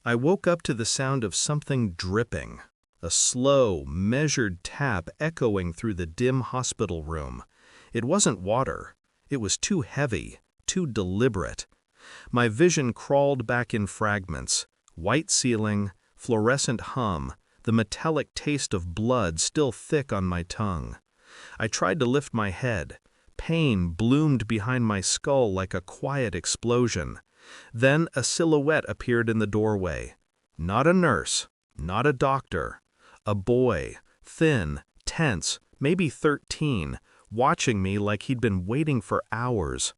I woke up to the sound of something dripping, a slow, measured tap echoing through the dim hospital room. It wasn't water. It was too heavy, too deliberate. My vision crawled back in fragments. White ceiling, fluorescent hum, the metallic taste of blood still thick on my tongue. I tried to lift my head. Pain bloomed behind my skull like a quiet explosion. Then a silhouette appeared in the doorway. Not a nurse, not a doctor. A boy, thin, tense, maybe 13, watching me like he'd been waiting for hours.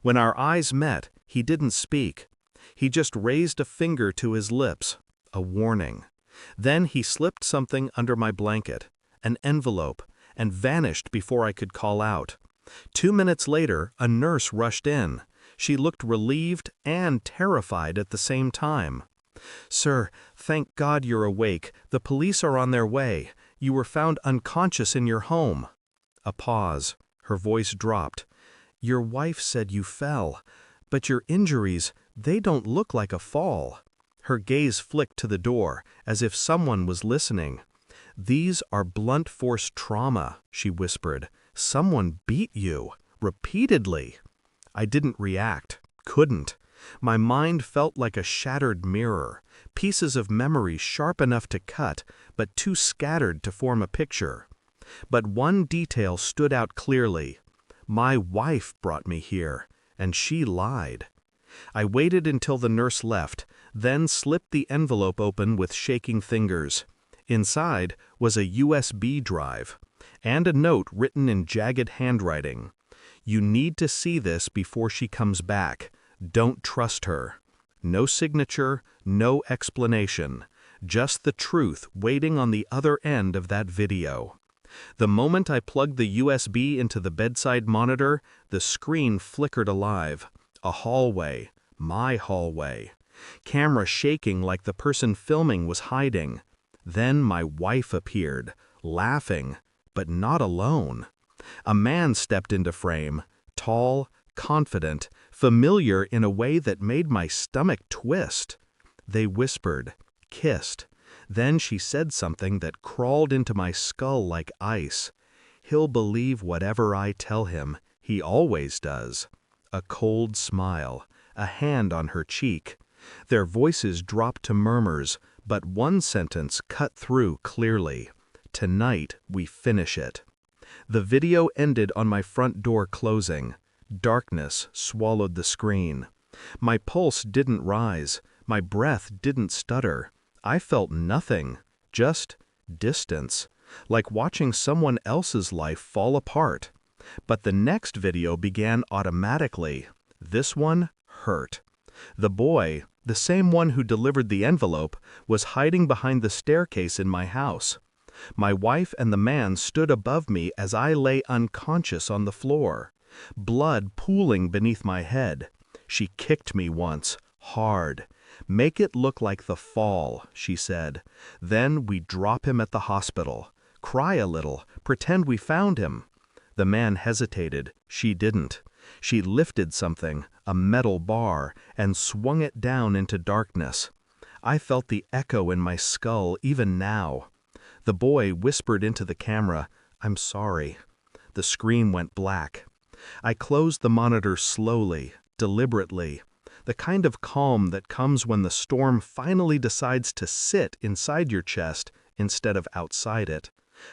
When our eyes met, he didn't speak. He just raised a finger to his lips, a warning. Then he slipped something under my blanket, an envelope, and vanished before I could call out. 2 minutes later, a nurse rushed in. She looked relieved and terrified at the same time. "Sir, thank God you're awake. The police are on their way. You were found unconscious in your home." A pause. Her voice dropped. "Your wife said you fell, but your injuries, they don't look like a fall." Her gaze flicked to the door, as if someone was listening. "These are blunt force trauma," she whispered. "Someone beat you, repeatedly." I didn't react, couldn't. My mind felt like a shattered mirror, pieces of memory sharp enough to cut, but too scattered to form a picture. But one detail stood out clearly. My wife brought me here, and she lied. I waited until the nurse left, then slipped the envelope open with shaking fingers. Inside was a USB drive, and a note written in jagged handwriting. "You need to see this before she comes back. Don't trust her." No signature, no explanation. Just the truth waiting on the other end of that video. The moment I plugged the USB into the bedside monitor, the screen flickered alive. A hallway. My hallway. Camera shaking like the person filming was hiding. Then my wife appeared, laughing, but not alone. A man stepped into frame, tall, confident, familiar in a way that made my stomach twist. They whispered, kissed. Then she said something that crawled into my skull like ice. "He'll believe whatever I tell him. He always does." A cold smile, a hand on her cheek. Their voices dropped to murmurs, but one sentence cut through clearly. "Tonight we finish it." The video ended on my front door closing. Darkness swallowed the screen. My pulse didn't rise. My breath didn't stutter. I felt nothing, just distance, like watching someone else's life fall apart. But the next video began automatically. This one hurt. The boy, the same one who delivered the envelope, was hiding behind the staircase in my house. My wife and the man stood above me as I lay unconscious on the floor, blood pooling beneath my head. She kicked me once, hard. "Make it look like the fall," she said. "Then we drop him at the hospital. Cry a little, pretend we found him." The man hesitated. She didn't. She lifted something, a metal bar, and swung it down into darkness. I felt the echo in my skull even now. The boy whispered into the camera, "I'm sorry." The screen went black. I closed the monitor slowly, deliberately. The kind of calm that comes when the storm finally decides to sit inside your chest instead of outside it.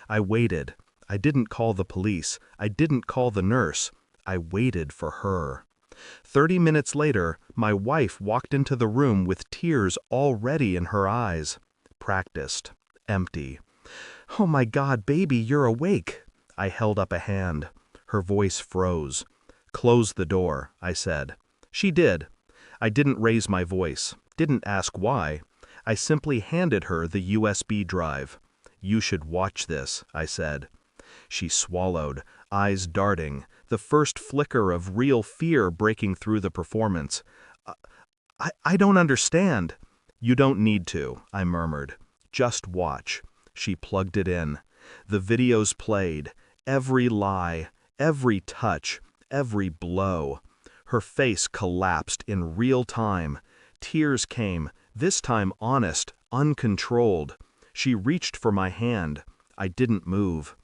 I waited. I didn't call the police. I didn't call the nurse. I waited for her. 30 minutes later, my wife walked into the room with tears already in her eyes. Practiced. Empty. "Oh my God, baby, you're awake." I held up a hand. Her voice froze. "Close the door," I said. She did. I didn't raise my voice, didn't ask why. I simply handed her the USB drive. "You should watch this," I said. She swallowed, eyes darting, the first flicker of real fear breaking through the performance. I don't understand." "You don't need to," I murmured. "Just watch." She plugged it in. The videos played, every lie, every touch, every blow. Her face collapsed in real time. Tears came, This time honest, uncontrolled. She reached for my hand. I didn't move.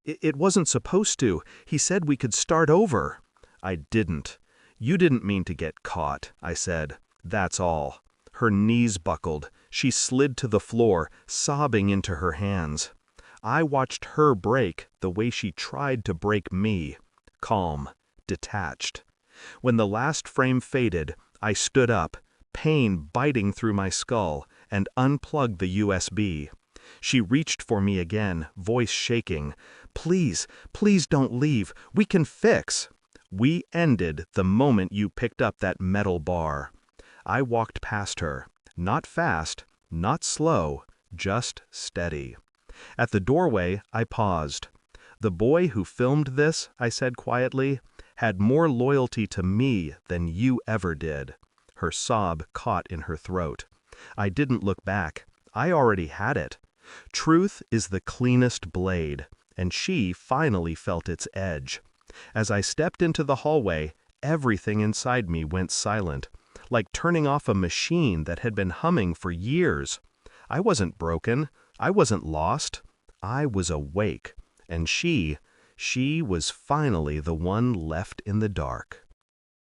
It wasn't supposed to. He said we could start over." I didn't. "You didn't mean to get caught," I said. "That's all." Her knees buckled. She slid to the floor, sobbing into her hands. I watched her break the way she tried to break me. Calm, detached. When the last frame faded, I stood up, pain biting through my skull, and unplugged the USB. She reached for me again, voice shaking. "Please, please don't leave. We can fix." "We ended the moment you picked up that metal bar." I walked past her. Not fast, not slow, just steady. At the doorway, I paused. "The boy who filmed this," I said quietly, "had more loyalty to me than you ever did." Her sob caught in her throat. I didn't look back. I already had it. Truth is the cleanest blade, and she finally felt its edge. As I stepped into the hallway, everything inside me went silent, like turning off a machine that had been humming for years. I wasn't broken. I wasn't lost. I was awake, and she was finally the one left in the dark.